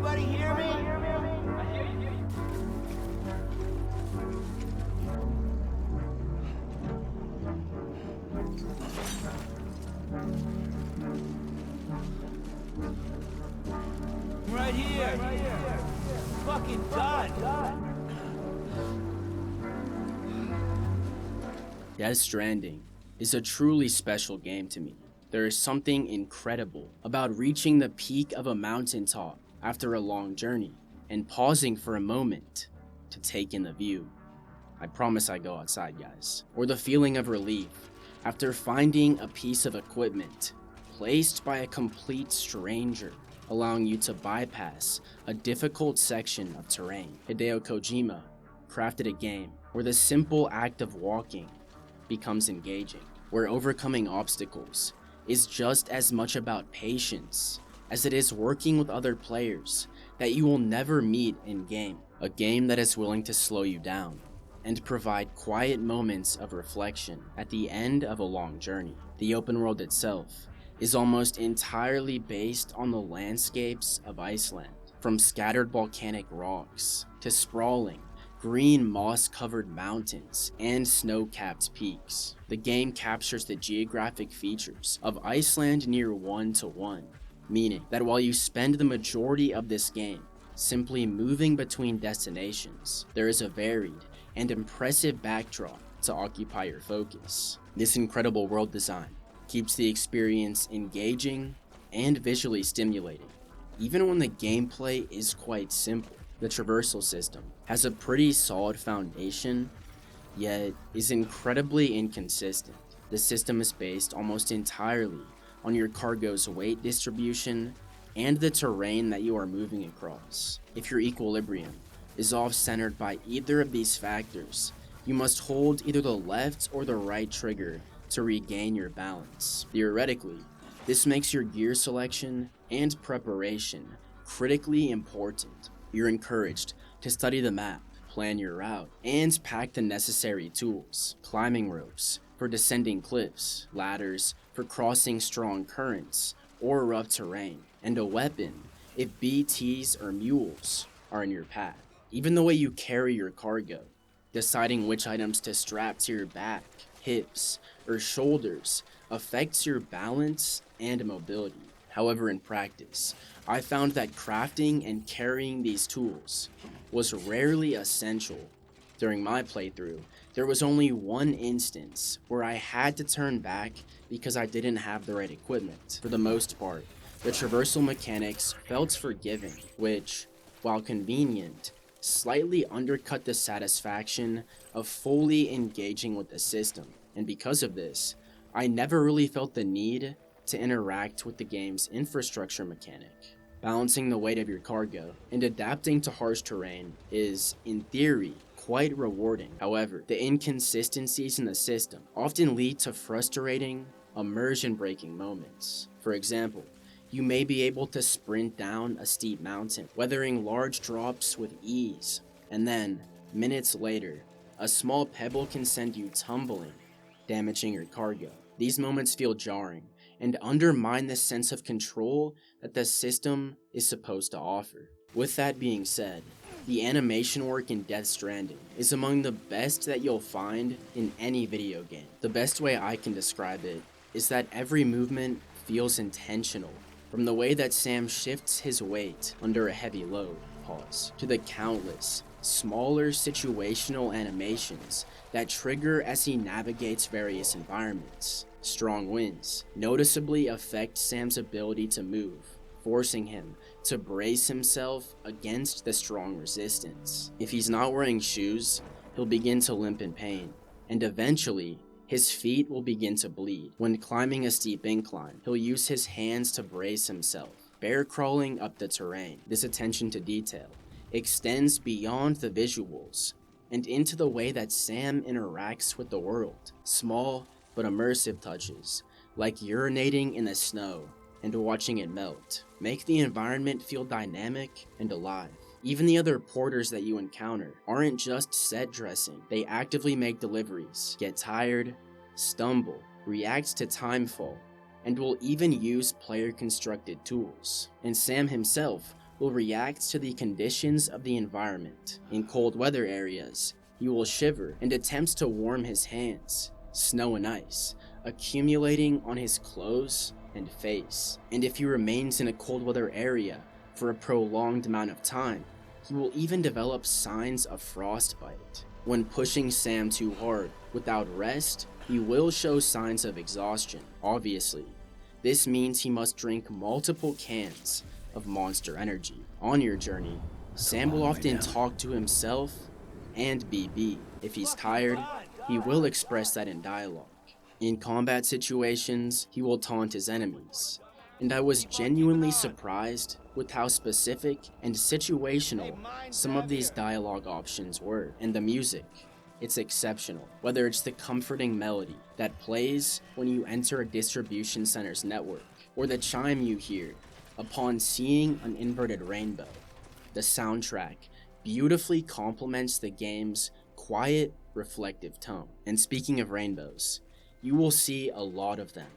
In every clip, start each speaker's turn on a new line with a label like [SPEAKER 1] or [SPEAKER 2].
[SPEAKER 1] anybody hear me? Right here. Fucking done.
[SPEAKER 2] Death Stranding is a truly special game to me. There is something incredible about reaching the peak of a mountaintop after a long journey and pausing for a moment to take in the view. I promise I go outside, guys. Or the feeling of relief after finding a piece of equipment placed by a complete stranger, allowing you to bypass a difficult section of terrain. Hideo Kojima crafted a game where the simple act of walking becomes engaging, where overcoming obstacles is just as much about patience as it is working with other players that you will never meet in-game. A game that is willing to slow you down and provide quiet moments of reflection at the end of a long journey. The open world itself is almost entirely based on the landscapes of Iceland, from scattered volcanic rocks to sprawling green moss-covered mountains and snow-capped peaks. The game captures the geographic features of Iceland near one-to-one, meaning that while you spend the majority of this game simply moving between destinations, there is a varied and impressive backdrop to occupy your focus. This incredible world design keeps the experience engaging and visually stimulating, even when the gameplay is quite simple. The Traversal system has a pretty solid foundation, yet is incredibly inconsistent. The system is based almost entirely on your cargo's weight distribution and the terrain that you are moving across. If your equilibrium is off-centered by either of these factors, you must hold either the left or the right trigger to regain your balance. Theoretically, this makes your gear selection and preparation critically important. You're encouraged to study the map, plan your route, and pack the necessary tools. Climbing ropes for descending cliffs, ladders for crossing strong currents or rough terrain, and a weapon if BTs or mules are in your path. Even the way you carry your cargo, deciding which items to strap to your back, hips, or shoulders affects your balance and mobility. However, in practice, I found that crafting and carrying these tools was rarely essential. During my playthrough, there was only one instance where I had to turn back because I didn't have the right equipment. For the most part, the traversal mechanics felt forgiving, which, while convenient, slightly undercut the satisfaction of fully engaging with the system. And because of this, I never really felt the need to interact with the game's infrastructure mechanic. Balancing the weight of your cargo and adapting to harsh terrain is, in theory, quite rewarding. However, the inconsistencies in the system often lead to frustrating, immersion-breaking moments. For example, you may be able to sprint down a steep mountain, weathering large drops with ease, and then, minutes later, a small pebble can send you tumbling, damaging your cargo. These moments feel jarring and undermine the sense of control that the system is supposed to offer. With that being said, the animation work in Death Stranding is among the best that you'll find in any video game. The best way I can describe it is that every movement feels intentional, from the way that Sam shifts his weight under a heavy load, to the countless, smaller situational animations that trigger as he navigates various environments. Strong winds noticeably affect Sam's ability to move, forcing him to brace himself against the strong resistance. If he's not wearing shoes, he'll begin to limp in pain, and eventually, his feet will begin to bleed. When climbing a steep incline, he'll use his hands to brace himself, bear crawling up the terrain. This attention to detail extends beyond the visuals and into the way that Sam interacts with the world. Small but immersive touches, like urinating in the snow and watching it melt, make the environment feel dynamic and alive. Even the other porters that you encounter aren't just set dressing, they actively make deliveries, get tired, stumble, react to timefall, and will even use player-constructed tools. And Sam himself will react to the conditions of the environment. In cold weather areas, he will shiver and attempts to warm his hands, snow and ice, accumulating on his clothes and face. And if he remains in a cold weather area for a prolonged amount of time, he will even develop signs of frostbite. When pushing Sam too hard without rest, he will show signs of exhaustion. Obviously, this means he must drink multiple cans of Monster Energy. On your journey, Sam will often talk to himself and BB. If he's tired, he will express that in dialogue. In combat situations, he will taunt his enemies, and I was genuinely surprised with how specific and situational some of these dialogue options were. And the music, it's exceptional. Whether it's the comforting melody that plays when you enter a distribution center's network, or the chime you hear upon seeing an inverted rainbow, the soundtrack beautifully complements the game's quiet, reflective tone. And speaking of rainbows, you will see a lot of them,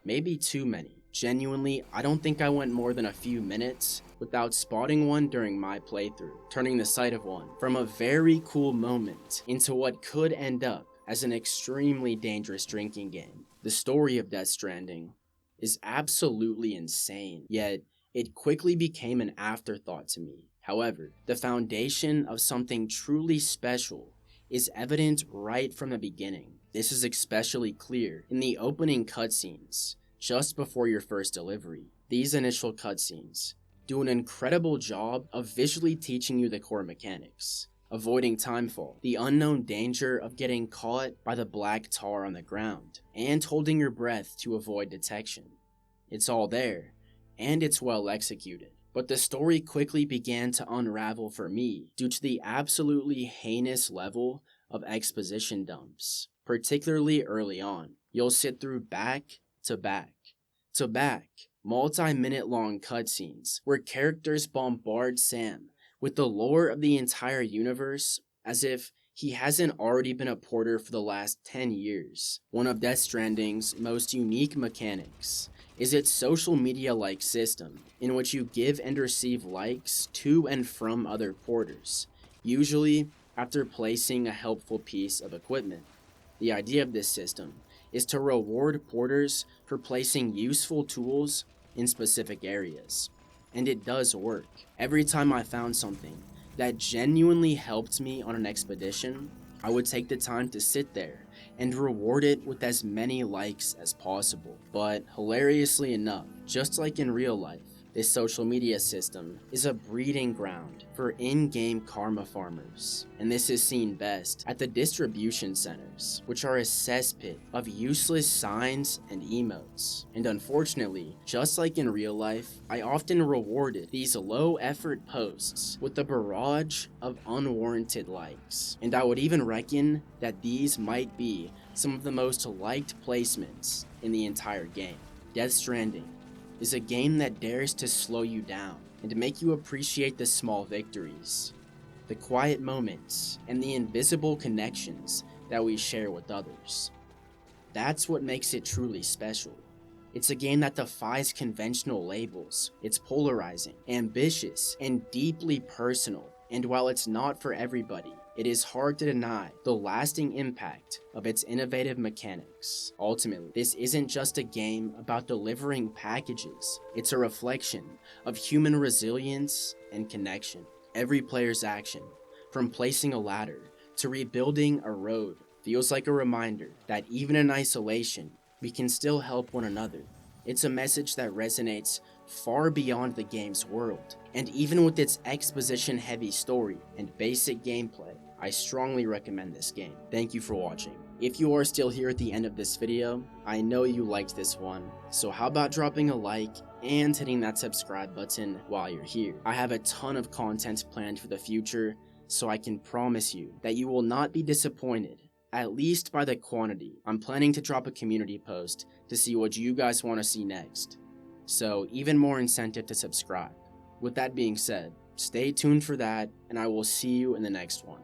[SPEAKER 2] maybe too many. Genuinely, I don't think I went more than a few minutes without spotting one during my playthrough, turning the sight of one from a very cool moment into what could end up as an extremely dangerous drinking game. The story of Death Stranding is absolutely insane, yet it quickly became an afterthought to me. However, the foundation of something truly special is evident right from the beginning. This is especially clear in the opening cutscenes, just before your first delivery. These initial cutscenes do an incredible job of visually teaching you the core mechanics. Avoiding timefall, the unknown danger of getting caught by the black tar on the ground, and holding your breath to avoid detection. It's all there, and it's well executed. But the story quickly began to unravel for me due to the absolutely heinous level of exposition dumps, particularly early on. You'll sit through back to back, multi-minute long cutscenes where characters bombard Sam with the lore of the entire universe as if he hasn't already been a porter for the last 10 years. One of Death Stranding's most unique mechanics is its social media-like system, in which you give and receive likes to and from other porters, usually after placing a helpful piece of equipment. The idea of this system is to reward porters for placing useful tools in specific areas, and it does work. Every time I found something that genuinely helped me on an expedition, I would take the time to sit there and reward it with as many likes as possible. But hilariously enough, just like in real life, this social media system is a breeding ground for in-game karma farmers, and this is seen best at the distribution centers, which are a cesspit of useless signs and emotes. And unfortunately, just like in real life, I often rewarded these low-effort posts with a barrage of unwarranted likes, and I would even reckon that these might be some of the most liked placements in the entire game. Death Stranding is a game that dares to slow you down and make you appreciate the small victories, the quiet moments, and the invisible connections that we share with others. That's what makes it truly special. It's a game that defies conventional labels. It's polarizing, ambitious, and deeply personal. And while it's not for everybody, it is hard to deny the lasting impact of its innovative mechanics. Ultimately, this isn't just a game about delivering packages. It's a reflection of human resilience and connection. Every player's action, from placing a ladder to rebuilding a road, feels like a reminder that even in isolation, we can still help one another. It's a message that resonates far beyond the game's world. And even with its exposition-heavy story and basic gameplay, I strongly recommend this game. Thank you for watching. If you are still here at the end of this video, I know you liked this one, so how about dropping a like and hitting that subscribe button while you're here. I have a ton of content planned for the future, so I can promise you that you will not be disappointed, at least by the quantity. I'm planning to drop a community post to see what you guys want to see next, so even more incentive to subscribe. With that being said, stay tuned for that, and I will see you in the next one.